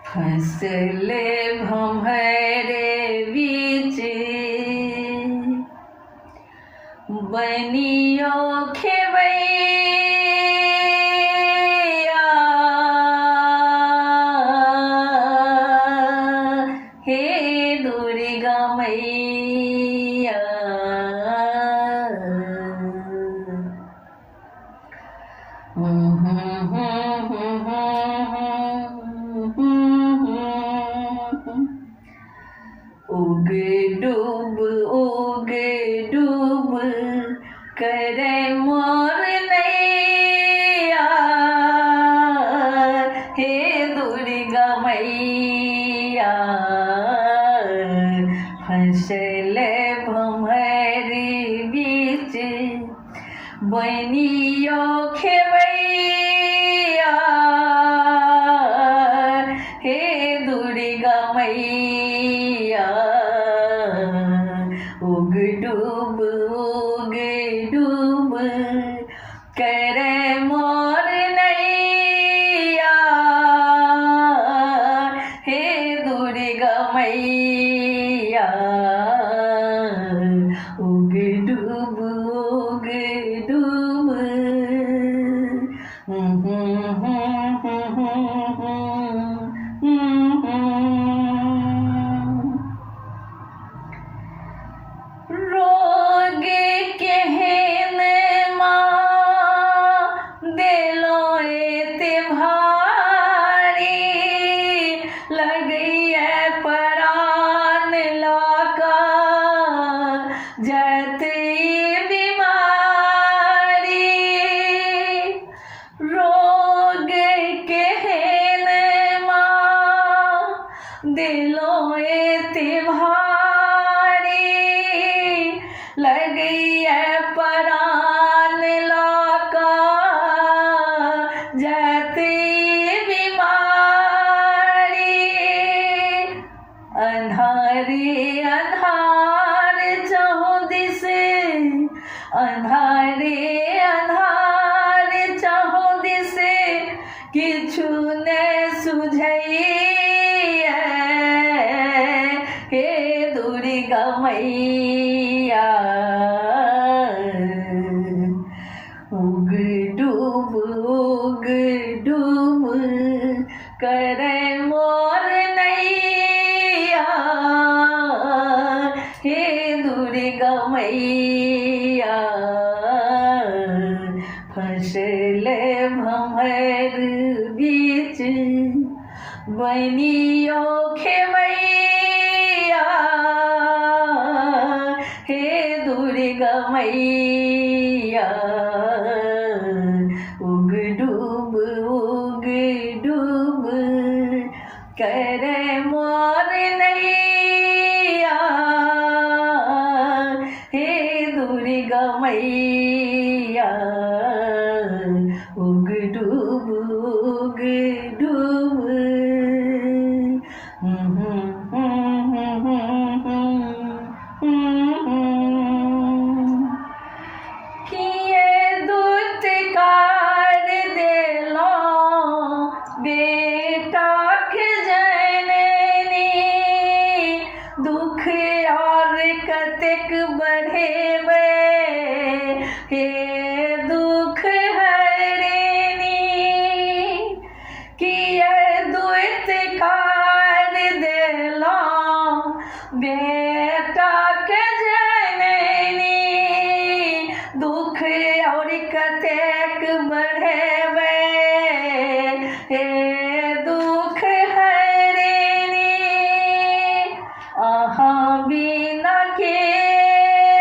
फसले भंवरे बीच बनियो खेवैया, हे दुर्गा मैया। उग डूब करे मोर नैया, हे दुर्गा मैया। फसले भंवरे बीच बनियो खेवैया, हे दुर्गा मैया। उग डूब करे मोर नैया, हे दुर्गा मैया। उग डूब रोग केहने माँ दिलो एते भारी, लगी है परान लाका जते बीमारी। रोग केहने माँ दिलो एते भारी, लगी है परान लाका जते बीमारी। अंधारे अंधार चहुँ दिसे, अंधारे चहुँ दिसे, किछु ने सुझैया, हे दुर्गा मैया। उग डूब करे मोर नैया, हे दुर्गा मैया। फसले भंवर बीच बनियो खेवैया, हे दुर्गा मैया। उग डूब करे मोर नैया, हे दुर्गा मैया। उग डूब किए दूतकार देलो बेटा के जननी, दुख और कतेक बढ़ेबे, हे दुख हरनी। किए दूतकार देलो बेटा के जननी, दुख और कतेक बढ़ेबे, हे दुख हरनी। अहाँ बिना के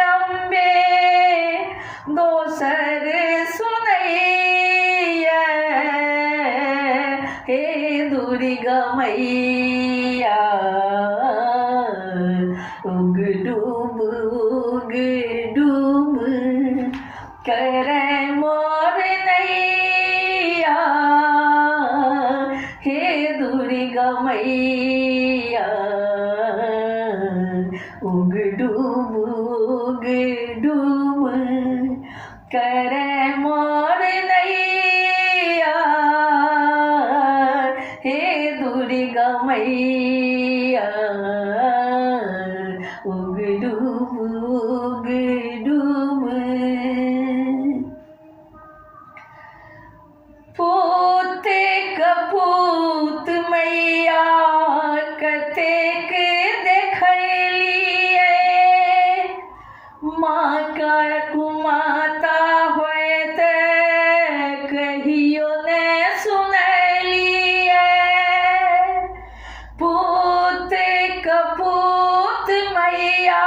अम्बे दोसर सुनैया, हे दुर्गा मैया। उग डूब करे मोर नैया, हे दुर्गा मैया। उग उग डूब करे मोर नैया हे दुर्गा मैया उग डूब पूते कपूत मैया कतेक देखलिए माँ का कुमाता होए ते कहियो ने सुनलिए पूते कपूत मैया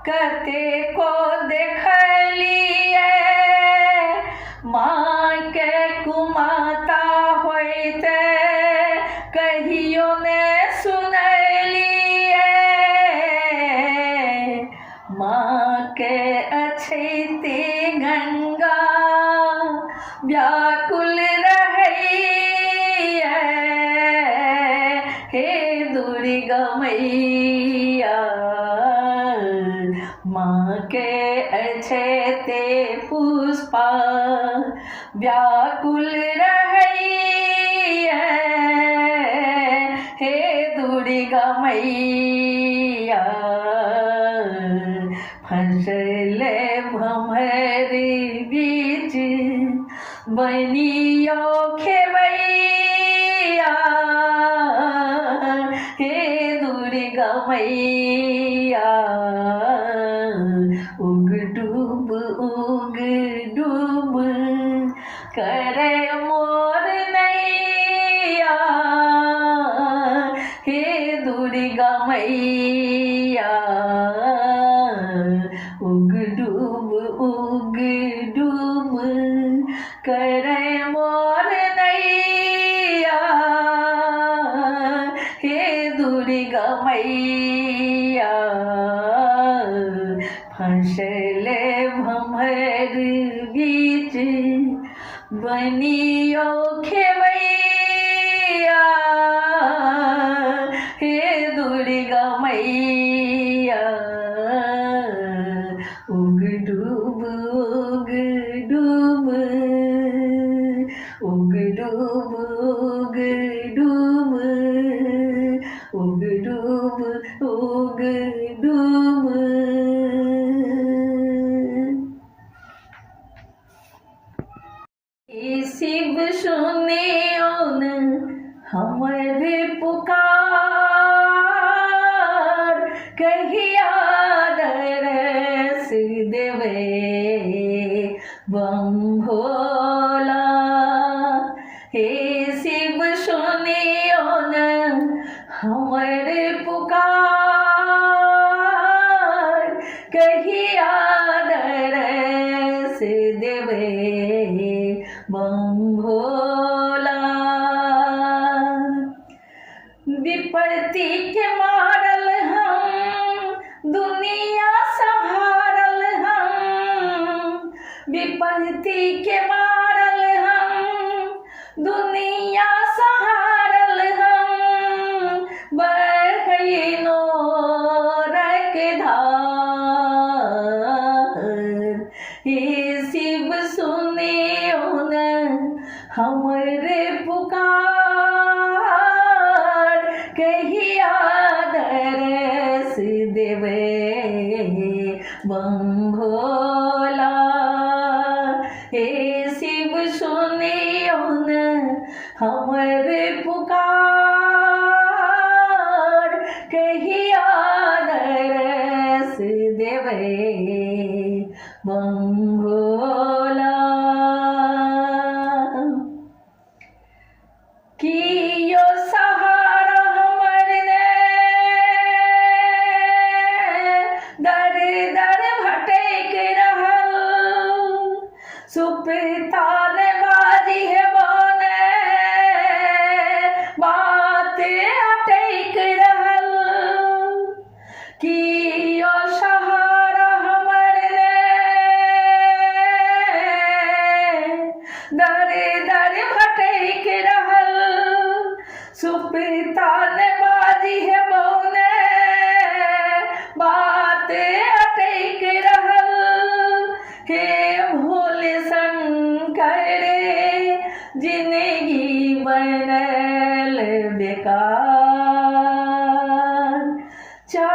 कतेको देखलिए माँ के कुमाता होते कहियो ने सुनलिए माँ के अछैते गंगा व्याकुल रहिए हे दुर्गा मैया माँ के अछैते पुष्पा व्याकुल रहिए हे दुर्गा मैया फसल भमर बीच बनियो खेवैया हे दुर्गा मैया उग डूब करे मोर नैया हे दुर्गा मैया उग डूब करे मोर नैया हे दुर्गा मैया फसल भमर बीच बनियो खेवैया हे दुर्गा मैया उग डूब शिव सुनियो न हमर पुकार कहिया दरस देवे बम भोला हे शिव सुनियो न हमर पुकार कहिया दरस देवे बम भोला विपत्ति के मारल हम दुनिया संभारल हम विपत्ति के मारल हम दुनिया संभारल हम बरखिनो रखधार हे शिव सुनियो न हमरे पुकार कहिया दरस देवे बम भोला हे शिव सुनियो न हमरे पुकार कहिया दरस देवे बम भोला कियो सहारा हमर ने दर दर भटक रहल सुपताल बाजी है बने बात अटक रहल कियो सहारा हमर ने दर दर भटक रहल सुपताल बाजी है बने